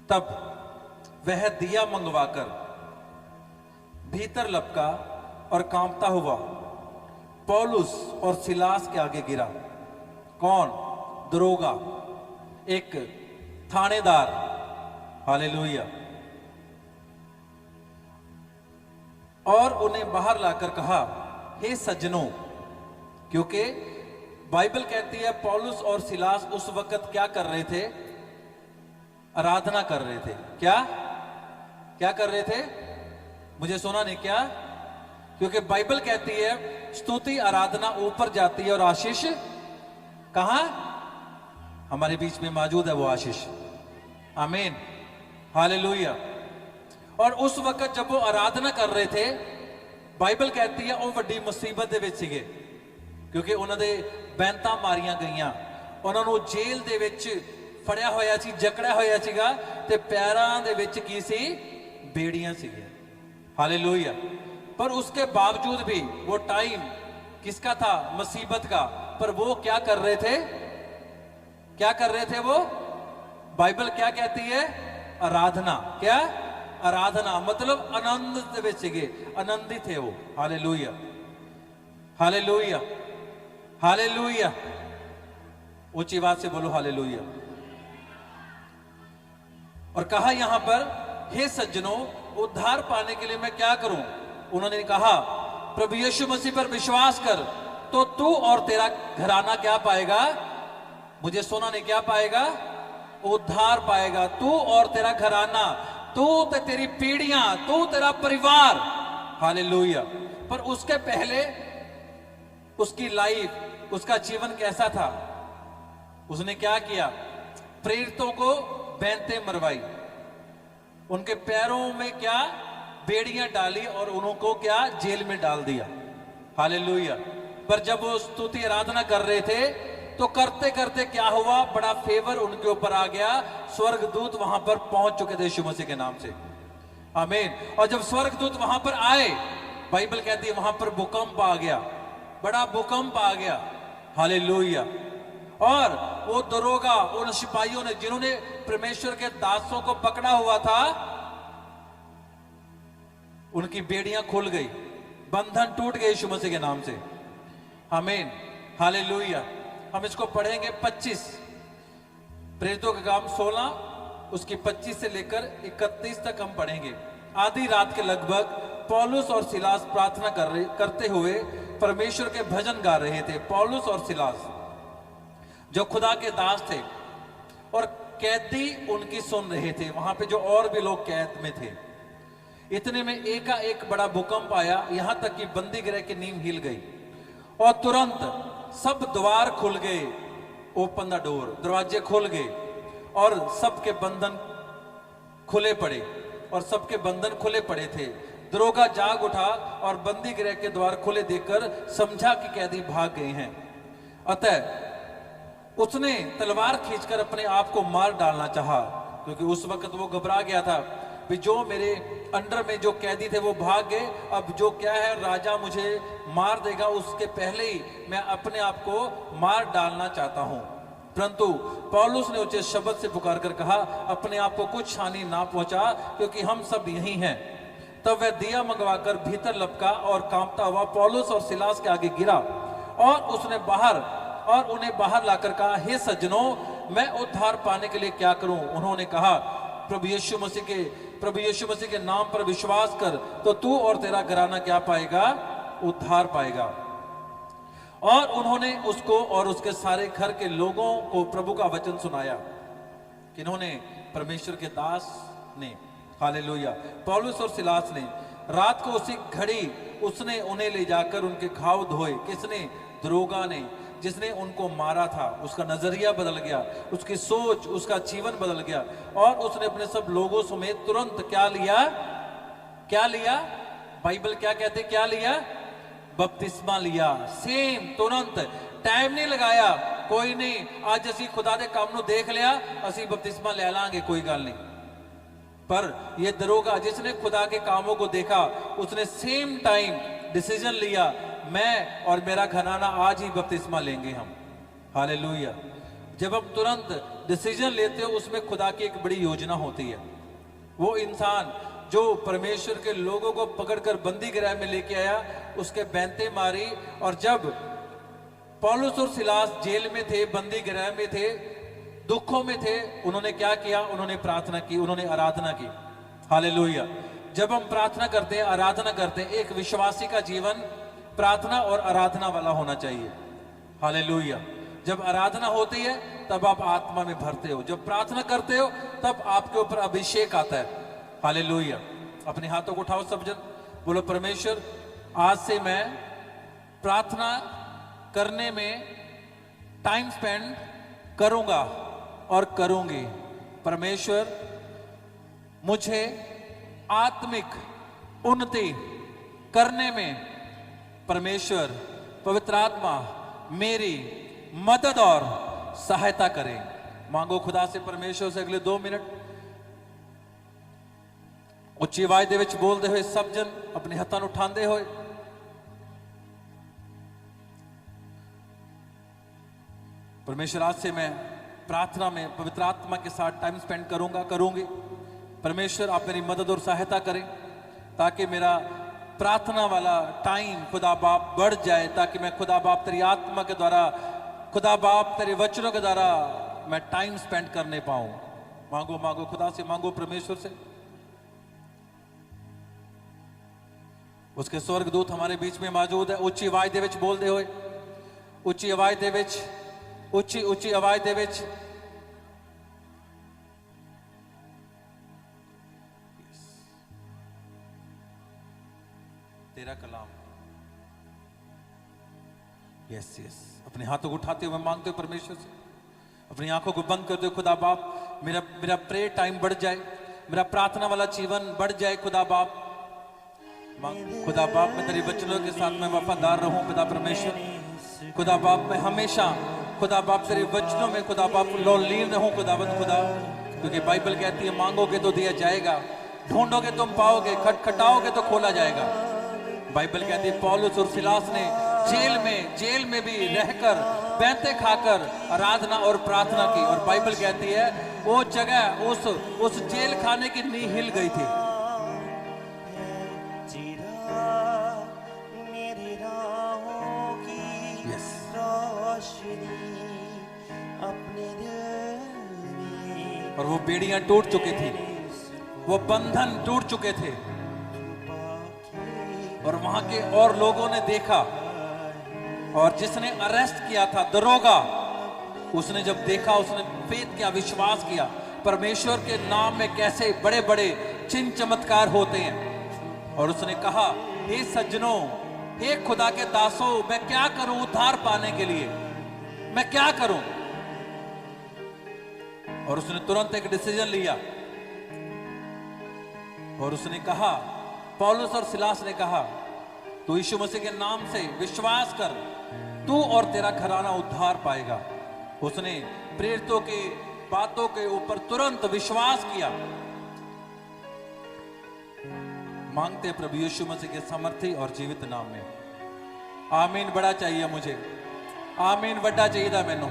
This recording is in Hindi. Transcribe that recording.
तब वह दिया मंगवाकर भीतर लपका और कांपता हुआ पौलुस और सिलास के आगे गिरा। कौन? दरोगा, एक थानेदार। हालेलुया। और उन्हें बाहर लाकर कहा, हे सज्जनों, क्योंकि बाइबल कहती है पौलुस और सिलास उस वक्त क्या कर रहे थे? आराधना कर रहे थे। क्या क्या कर रहे थे? मुझे सुना नहीं क्या? क्योंकि बाइबल कहती है स्तुति आराधना ऊपर जाती है और आशीष कहां? हमारे बीच में मौजूद है वो आशीष। आमीन, हालेलुया। और उस वक्त जब वो आराधना कर रहे थे, बाइबल कहती है वो बड़ी मुसीबत दे विच सीगे, क्योंकि उन्होंने बैंतां मारियां गईयां, उन्होंने जेल दे विच फड़िया होया सी, जकड़िया होया सीगा, ते पैरां दे विच की सी? बेड़ियां सीगियां। हालेलुया। पर उसके बावजूद भी वो टाइम किसका था? मुसीबत का। पर वो क्या कर रहे थे? क्या कर रहे थे वो? बाइबल क्या कहती है? आराधना। क्या? आराधना। मतलब आनंद दे विच सीगे, आनंदित थे वो। Hallelujah, hallelujah, hallelujah. ऊंची आवाज से बोलो हालेलुया। और कहा यहां पर, हे सज्जनों, उद्धार पाने के लिए मैं क्या करूं? उन्होंने कहा, प्रभु यीशु मसीह पर विश्वास कर तो तू और तेरा घराना क्या पाएगा? मुझे सुना नहीं, क्या पाएगा? उद्धार पाएगा। तू और तेरा घराना, तू तो तेरी पीढ़ियां, तू तेरा परिवार। हालेलुया। पर उसके पहले उसकी लाइफ, उसका जीवन कैसा था? उसने क्या किया? प्रेरितों को बैंतें मरवाई, उनके पैरों में क्या? बेड़ियां डाली और उनको क्या? जेल में डाल दिया। हालेलुया। पर जब वो स्तुति आराधना कर रहे थे तो करते करते क्या हुआ? बड़ा फेवर उनके ऊपर आ गया। स्वर्गदूत वहां पर पहुंच चुके थे यीशु मसीह के नाम से। आमीन। और जब स्वर्गदूत वहां पर आए, बाइबल कहती है वहां पर भूकंप आ गया, बड़ा भूकंप आ गया। हालेलुया। और वो दरोगा, उन सिपाहियों ने जिन्होंने परमेश्वर के दासों को पकड़ा हुआ था, उनकी बेड़ियां खुल गई, बंधन टूट गए यीशु मसीह के नाम से। आमीन, हालेलुया। हम इसको पढ़ेंगे 25, प्रेरितों का काम 16, उसकी 25 से लेकर 31 तक हम पढ़ेंगे। आधी रात के लगभग पौलुस और सिलास प्रार्थना करते हुए परमेश्वर के भजन गा रहे थे। पौलुस और सिलास जो खुदा के दास थे और कैदी उनकी सुन रहे थे, वहां पे जो और भी लोग कैद में थे। इतने में एकाएक बड़ा भूकंप आया, यहां तक कि बंदी गृह की नींव हिल गई और तुरंत सब द्वार खुल गए। ओपन द डोर, दरवाजे खुल गए और सबके बंधन खुले पड़े, और सबके बंधन खुले पड़े थे। दरोगा जाग उठा और बंदी गृह के द्वार खुले देखकर समझा कि कैदी भाग गए हैं। अतः उसने तलवार खींचकर अपने आप को मार डालना चाहा, क्योंकि उस वक्त वो घबरा गया था कि जो मेरे अंडर में जो कैदी थे वो भाग गए, अब जो क्या है राजा मुझे मार देगा, उसके पहले ही मैं अपने आप को मार डालना चाहता हूं। परंतु पौलुस ने उच्च शब्द से पुकार कर कहा, अपने आप को कुछ हानि ना पहुंचा, क्योंकि हम सब यही हैं। तब वह दिया मंगवाकर भीतर लपका और कांपता हुआ पौलुस और सिलास के आगे गिरा और उन्हें बाहर लाकर कहा, हे सज्जनों, मैं उद्धार पाने के लिए क्या करूं? उन्होंने कहा, प्रभु यीशु मसीह के नाम पर विश्वास कर तो तू और तेरा घराना क्या पाएगा? उद्धार पाएगा। और उन्होंने उसको और उसके सारे घर के लोगों को प्रभु का वचन सुनाया। किन्होंने? परमेश्वर के दास ने। हालेलुया। पौलुस और सिलास ने। रात को उसी घड़ी उसने उन्हें ले जाकर उनके घाव धोए। किसने? दरोगा ने, जिसने उनको मारा था। उसका नजरिया बदल गया, उसकी सोच, उसका जीवन बदल गया, और उसने अपने सब लोगों समेत तुरंत क्या लिया? क्या लिया? बाइबल क्या कहते? क्या लिया? बपतिस्मा लिया। सेम, तुरंत, टाइम नहीं लगाया। कोई नहीं, आज असी खुदा दे काम नूं देख लिया, असी बपतिस्मा ले लांगे, कोई गल नहीं। पर यह दरोगा जिसने खुदा के कामों को देखा, उसने सेम टाइम डिसीजन लिया, मैं और मेरा घराना आज ही बपतिस्मा लेंगे हम। हालेलुया। जब हम तुरंत डिसीजन लेते हो उसमें खुदा की एक बड़ी योजना होती है। वो इंसान जो परमेश्वर के लोगों को पकड़कर बंदी गृह में लेके आया, उसके बैंतें मारी, और जब पौलुस और सिलास जेल में थे, बंदी गृह में थे, दुखों में थे, उन्होंने क्या किया? उन्होंने प्रार्थना की, उन्होंने आराधना की। हालेलुया। जब हम प्रार्थना करते हैं, आराधना करते हैं, एक विश्वासी का जीवन प्रार्थना और आराधना वाला होना चाहिए। हालेलुया। जब आराधना होती है तब आप आत्मा में भरते हो, जब प्रार्थना करते हो तब आपके ऊपर अभिषेक आता है। हालेलुया। अपने हाथों को उठाओ सब जन, बोलो परमेश्वर आज से मैं प्रार्थना करने में टाइम स्पेंड करूंगा और करूंगी। परमेश्वर मुझे आत्मिक उन्नति करने में परमेश्वर पवित्र आत्मा मेरी मदद और सहायता करें। मांगो खुदा से, परमेश्वर से अगले 2 मिनट ਉੱਚੀ ਆਵਾਜ਼ ਦੇ ਵਿੱਚ ਬੋਲਦੇ ਹੋਏ ਸਭ ਜਨ ਆਪਣੇ ਹੱਥਾਂ ਨੂੰ ਉਠਾਉਂਦੇ ਹੋਏ परमेश्वर आज से मैं प्रार्थना में पवित्र आत्मा के साथ टाइम स्पेंड करूंगा, करूंगी। परमेश्वर आप मेरी मदद और सहायता करें ताकि मेरा प्रार्थना वाला टाइम खुदा बाप बढ़ जाए, ताकि मैं खुदा बाप तेरी आत्मा के द्वारा, खुदा बाप तेरे वचनों के द्वारा मैं टाइम स्पेंड करने पाऊं। मांगो मांगो खुदा से, मांगो परमेश्वर से। उसके स्वर्गदूत हमारे बीच में मौजूद है। ਉੱਚੀ आवाज ਦੇ ਵਿੱਚ ਬੋਲਦੇ ਹੋਏ, ਉੱਚੀ आवाज ਦੇ ਵਿੱਚ, ਉੱਚੀ आवाज ਦੇ ਵਿੱਚ तेरा कलाम। Yes yes. अपने हाथों को उठाते हुए मांगते हो परमेश्वर से, अपनी आंखों को बंद करते हो। खुदा बाप मेरा प्रेयर टाइम बढ़ जाए, मेरा प्रार्थना वाला जीवन बढ़ जाए। खुदा बाप, खुदा बाप मैं तेरे वचनों के साथ मैं वफादार रहूं। खुदा परमेश्वर, खुदा बाप मैं हमेशा खुदा बाप तेरे वचनों में खुदा बाप लीन रहूं। खुदावंद खुदा, क्योंकि बाइबल कहती है मांगोगे तो दिया जाएगा, ढूंढोगे तुम पाओगे, खटखटाओगे तो खोला जाएगा। बाइबल कहती है पौलुस और सिलास ने जेल में भी रहकर बैंते खाकर आराधना और प्रार्थना की, और बाइबल कहती है वो जगह उस जेल खाने की नींव हिल गई थी। और वो बेड़ियां टूट चुकी थी, वो बंधन टूट चुके थे, और वहां के और लोगों ने देखा, और जिसने अरेस्ट किया था दरोगा, उसने जब देखा, उसने फेथ किया, विश्वास किया परमेश्वर के नाम में कैसे बड़े बड़े चिन्ह चमत्कार होते हैं। और उसने कहा हे सज्जनों, हे खुदा के दासों, मैं क्या करूं उद्धार पाने के लिए, मैं क्या करूं? और उसने तुरंत एक डिसीजन लिया, और उसने कहा, पौलुस और सिलास ने कहा तू यीशु मसीह के नाम से विश्वास कर, तू और तेरा घराना उद्धार पाएगा। उसने प्रेरितों की बातों के ऊपर तुरंत विश्वास किया। मांगते हैं प्रभु यीशु मसीह के सामर्थी और जीवित नाम में, आमीन। बड़ा चाहिए मुझे, आमीन। बड़ा चाहिए था मैनू।